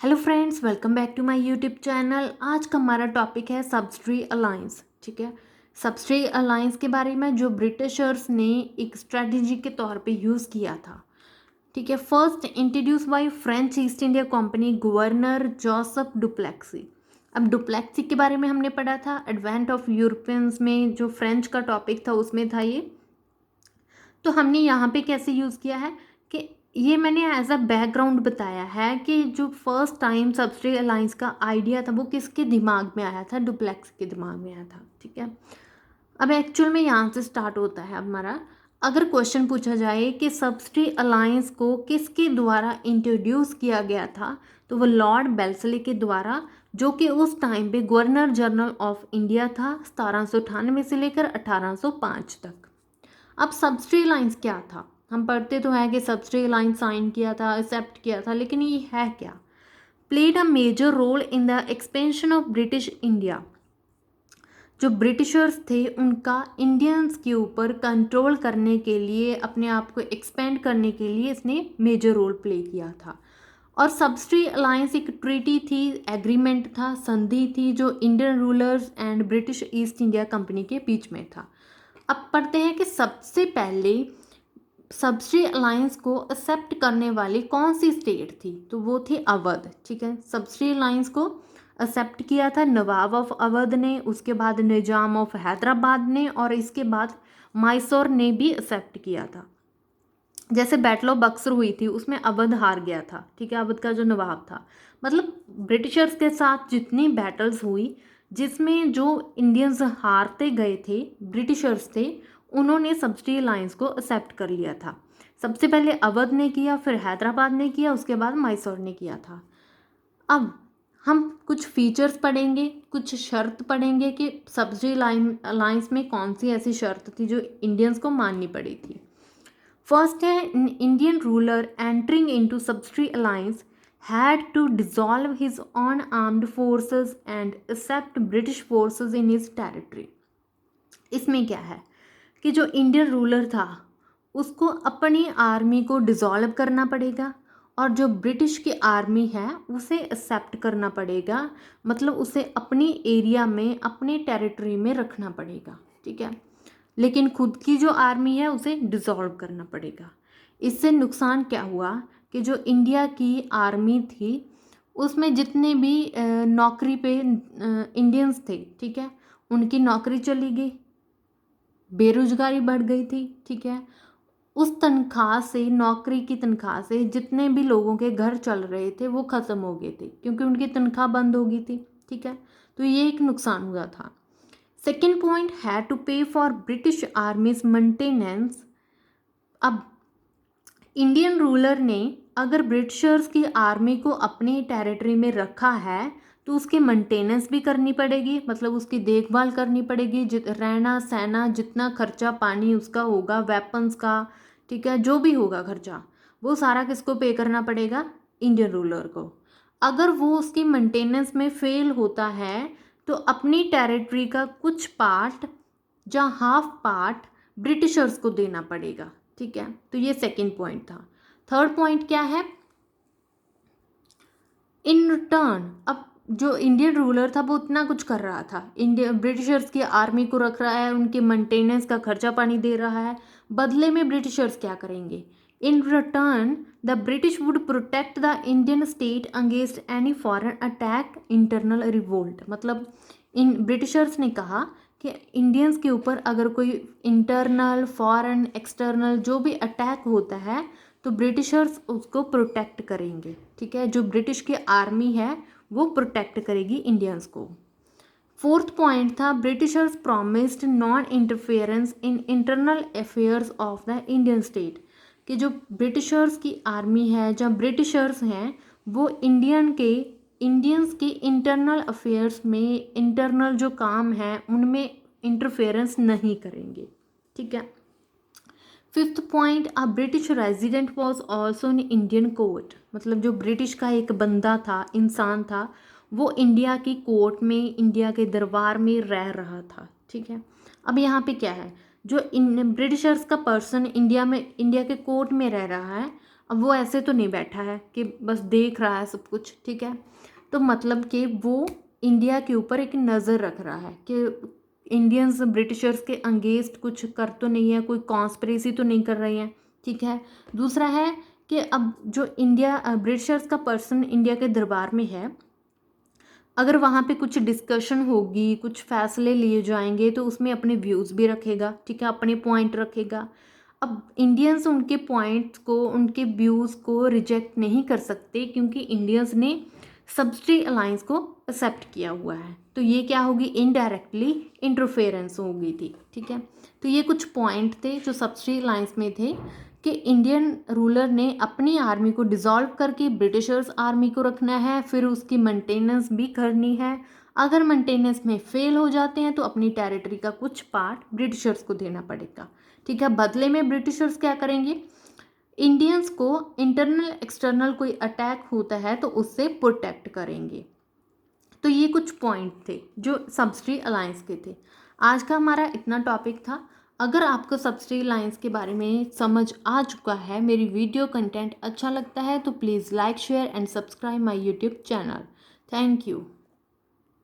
Hello friends, welcome back to my YouTube channel. आज का हमारा टॉपिक है सब्सिडी अलायंस। ठीक है, सब्सिडी अलायंस के बारे में जो ब्रिटिशर्स ने एक स्ट्रेटजी के तौर पे यूज़ किया था। ठीक है, first introduce by French East India company governor Joseph Dupleix. अब डुप्लेक्सी के बारे में हमने पढ़ा था एडवेंट ऑफ यूरोपियंस में, जो फ्रेंच का टॉपिक था उसमें था ये। तो हमने यहाँ पे कैसे यूज़ किया है कि ये मैंने एज अ बैकग्राउंड बताया है कि जो फर्स्ट टाइम सब्सिडी अलायंस का आइडिया था वो किसके दिमाग में आया था, डुप्लेक्स के दिमाग में आया था। ठीक है, अब एक्चुअल में यहाँ से स्टार्ट होता है हमारा। अगर क्वेश्चन पूछा जाए कि सब्सिडी अलायंस को किसके द्वारा इंट्रोड्यूस किया गया था, तो वो लॉर्ड बेल्सले के द्वारा, जो कि उस टाइम पे गवर्नर जनरल ऑफ इंडिया था 1798 से लेकर 1805 तक। अब सब्सिडी लाइंस क्या था, हम पढ़ते तो हैं कि सब्सिडी लाइन साइन किया था, एक्सेप्ट किया था, लेकिन ये है क्या। Played a major role in the expansion of British India. जो ब्रिटिशर्स थे उनका इंडियंस के ऊपर कंट्रोल करने के लिए, अपने आप को एक्सपेंड करने के लिए इसने मेजर रोल प्ले किया था। और सब्सिडी अलायंस एक ट्रीटी थी, एग्रीमेंट था, संधि थी, जो Indian rulers and British east India company के बीच में था। अब पढ़ते हैं कि सबसे पहले सब्सिडी अलायंस को एक्सेप्ट करने वाली कौन सी स्टेट थी, तो वो थी अवध। ठीक है, सब्सिडी अलायंस को एक्सेप्ट किया था नवाब ऑफ अवध ने, उसके बाद निजाम ऑफ हैदराबाद ने, और इसके बाद मैसूर ने भी एक्सेप्ट किया था। जैसे बैटल ऑफ बक्सर हुई थी, उसमें अवध हार गया था। ठीक है, अवध का जो नवाब था, मतलब ब्रिटिशर्स के साथ जितनी बैटल्स हुई जिसमें जो इंडियंस हारते गए थे, ब्रिटिशर्स थे, उन्होंने सब्सिडी अलायंस को एक्सेप्ट कर लिया था। सबसे पहले अवध ने किया, फिर हैदराबाद ने किया, उसके बाद मैसूर ने किया था। अब हम कुछ फीचर्स पढ़ेंगे, कुछ शर्त पढ़ेंगे कि सब्सिडी अलायंस में कौन सी ऐसी शर्त थी जो इंडियंस को माननी पड़ी थी। फर्स्ट है, Indian ruler entering into subsidy alliance had to dissolve his own armed forces and accept British forces in his territory। इसमें क्या है कि जो इंडियन रूलर था उसको अपनी आर्मी को डिसॉल्व करना पड़ेगा, और जो ब्रिटिश की आर्मी है उसे एक्सेप्ट करना पड़ेगा, मतलब उसे अपनी एरिया में, अपने टेरिटरी में रखना पड़ेगा। ठीक है, लेकिन खुद की जो आर्मी है उसे डिसॉल्व करना पड़ेगा। इससे नुकसान क्या हुआ कि जो इंडिया की आर्मी थी उसमें जितने भी नौकरी पे इंडियंस थे, ठीक है, उनकी नौकरी चली गई, बेरोजगारी बढ़ गई थी। ठीक है, उस तनख्वाह से, नौकरी की तनख्वाह से जितने भी लोगों के घर चल रहे थे वो ख़त्म हो गए थे, क्योंकि उनकी तनख्वाह बंद हो गई थी। ठीक है, तो ये एक नुकसान हुआ था। सेकेंड पॉइंट है टू पे फॉर ब्रिटिश आर्मीज मेंटेनेंस। अब इंडियन रूलर ने अगर ब्रिटिशर्स की आर्मी को अपनी टेरिटरी में रखा है तो उसकी मेंटेनेंस भी करनी पड़ेगी, मतलब उसकी देखभाल करनी पड़ेगी, रहना सहना, जितना खर्चा पानी उसका होगा, वेपन्स का, ठीक है, जो भी होगा खर्चा, वो सारा किसको पे करना पड़ेगा, इंडियन रूलर को। अगर वो उसकी मेंटेनेंस में फेल होता है तो अपनी टेरिटरी का कुछ पार्ट या हाफ पार्ट ब्रिटिशर्स को देना पड़ेगा। ठीक है, तो ये सेकंड पॉइंट था। थर्ड पॉइंट क्या है, इन रिटर्न, अब जो इंडियन रूलर था वो इतना कुछ कर रहा था, इंडिया ब्रिटिशर्स की आर्मी को रख रहा है, उनके मेंटेनेंस का खर्चा पानी दे रहा है, बदले में ब्रिटिशर्स क्या करेंगे, in return the British would protect the Indian state against any foreign attack, internal revolt. मतलब इन ब्रिटिशर्स ने कहा कि इंडियंस के ऊपर अगर कोई इंटरनल, फॉरेन, एक्सटर्नल जो भी अटैक होता है तो ब्रिटिशर्स उसको प्रोटेक्ट करेंगे। ठीक है, जो ब्रिटिश की आर्मी है वो प्रोटेक्ट करेगी इंडियंस को। फोर्थ पॉइंट था, Britishers promised non interference in internal affairs of the Indian state. कि जो ब्रिटिशर्स की आर्मी है, जब ब्रिटिशर्स हैं, वो इंडियंस के इंटरनल अफेयर्स में, इंटरनल जो काम है उनमें इंटरफेरेंस नहीं करेंगे। ठीक है, fifth point, a British resident was also in Indian court. मतलब जो ब्रिटिश का एक बंदा था, इंसान था, वो इंडिया की कोर्ट में, इंडिया के दरबार में रह रहा था। ठीक है, अब यहाँ पे क्या है, जो इन ब्रिटिशर्स का पर्सन इंडिया में, इंडिया के कोर्ट में रह रहा है, अब वो ऐसे तो नहीं बैठा है कि बस देख रहा है सब कुछ, ठीक है। तो मतलब कि वो इंडिया के ऊपर एक नज़र रख रहा है कि इंडियंस ब्रिटिशर्स के अगेंस्ट कुछ कर तो नहीं है, कोई कॉन्स्पिरेसी तो नहीं कर रही हैं, ठीक है। दूसरा है कि अब जो इंडिया ब्रिटिशर्स का पर्सन इंडिया के दरबार में है, अगर वहाँ पे कुछ डिस्कशन होगी, कुछ फैसले लिए जाएंगे तो उसमें अपने व्यूज़ भी रखेगा, ठीक है, अपने पॉइंट रखेगा। अब इंडियंस उनके पॉइंट्स को, उनके व्यूज़ को रिजेक्ट नहीं कर सकते क्योंकि इंडियंस ने सब्सिडी अलायंस को एक्सेप्ट किया हुआ है। तो ये क्या होगी, इनडायरेक्टली इंटरफेरेंस हो गई थी, ठीक है। तो ये कुछ पॉइंट थे जो सब्सिडी अलायंस में थे कि इंडियन रूलर ने अपनी आर्मी को डिसॉल्व करके ब्रिटिशर्स आर्मी को रखना है, फिर उसकी मेंटेनेंस भी करनी है। अगर मेंटेनेंस में फेल हो जाते हैं तो अपनी टेरिटरी का कुछ पार्ट ब्रिटिशर्स को देना पड़ेगा, ठीक है। बदले में ब्रिटिशर्स क्या करेंगे, इंडियंस को इंटरनल एक्सटर्नल कोई अटैक होता है तो उससे प्रोटेक्ट करेंगे। तो ये कुछ पॉइंट थे जो सब्सिडी अलायंस के थे। आज का हमारा इतना टॉपिक था। अगर आपको सब्सिडी अलायंस के बारे में समझ आ चुका है, मेरी वीडियो कंटेंट अच्छा लगता है तो please like share and subscribe my YouTube channel. Thank you.